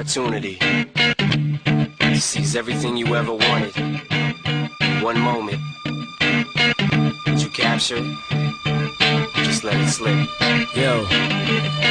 opportunity to seize everything you ever wanted. One moment. Did you capture it? Just let it slip. Yo.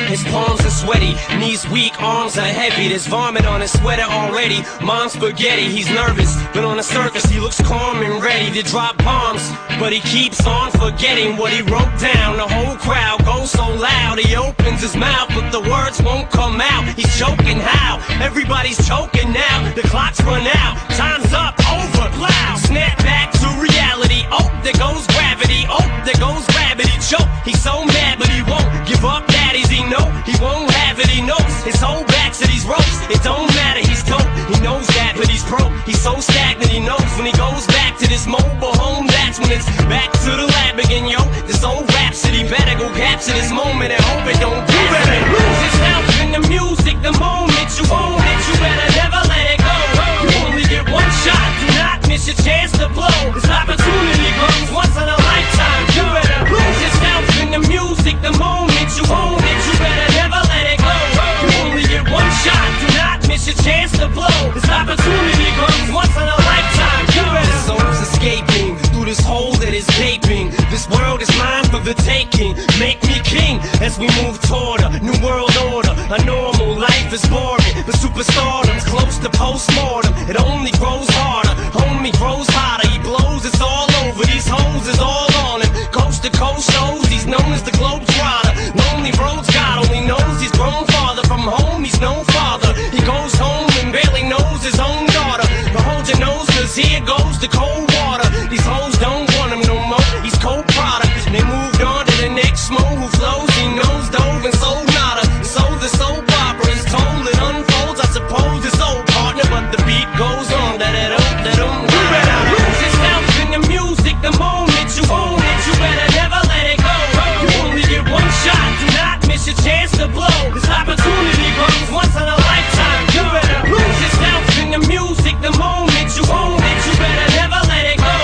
His palms are sweaty, knees weak, arms are heavy. There's vomit on his sweater already. Mom's spaghetti, he's nervous, but on the surface he looks calm and ready to drop bombs. But he keeps on forgetting what he wrote down. The whole crowd goes so loud, he opens his mouth, but the words won't come out. He's choking how? Everybody's choking now. The clock's run out, time's up, over, loud. Snap back to reality. Oh, there goes gravity. Oh, there goes gravity. Choke. He's so mad, but he won't give up. Daddies, he know he won't have it. He knows his whole back to these ropes. It don't matter, he's dope. He knows that, but he's broke. He's so stagnant. He knows when he goes back to this mobile home, that's when it's back to the lab again. Yo, this old rhapsody better go capture this moment and hope it don't. You better lose yourself in the music. The moment you own it, you better never let it go. You only get one shot. Do not miss your chance to blow. This opportunity comes once in a lifetime. You better lose yourself in the music. The moment you own it, you better never let it go. You only get one shot. Do not miss your chance to blow. This opportunity comes once in a lifetime. You better. His soul's escaping through this hole that is gaping. This world is mine for the taking. Make me king as we move toward a new world order. A normal life is boring, but superstardom's close to postmortem. It only grows harder, homie grows hotter. He blows, it's all over. These hoes is all on him. Coast to coast shows, he's known as the Globetrotter. Lonely roads, God only knows he's grown farther from home. He's no father. He goes home and barely knows his own daughter. But hold your nose, cause here goes the cold water. These hoes don't want him no more. He's cold product. They moved on to the next mo who flows. He knows dove and sold nada. So the soap opera is told, it unfolds. I suppose it's old partner, but the beat goes on. You better lose yourself in the music. The moment you own it, you better never let it go. You only get one shot. Do not miss your chance to blow. This opportunity comes once in a lifetime. You better lose yourself in the music. The moment you own it, you better never let it go.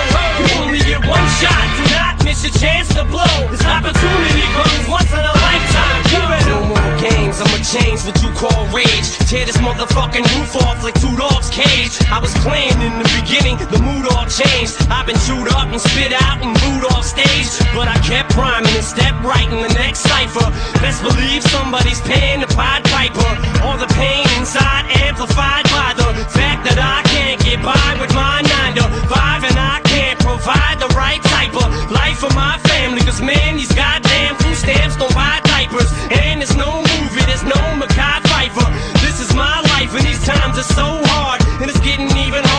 You only get one shot. Do not miss your chance to blow. This opportunity comes once in a lifetime. You better. No more games, I'ma change what you call rage. Tear this motherfucking roof off like two dogs' cage. I was playing in the beginning, the mood all changed. I've been chewed up and spit out and booed off stage, but I kept rhyming and stepped right in the next cipher. Best believe somebody's paying the Pied Piper. All the pain inside amplified by the fact that I can't get by with my 9 to 5, and I can't provide the right type of life for my family. Cause man, these goddamn food stamps don't buy diapers, and there's no movie, there's no Mackay Pfeiffer. This is my life and these times are so hard, and it's getting even harder.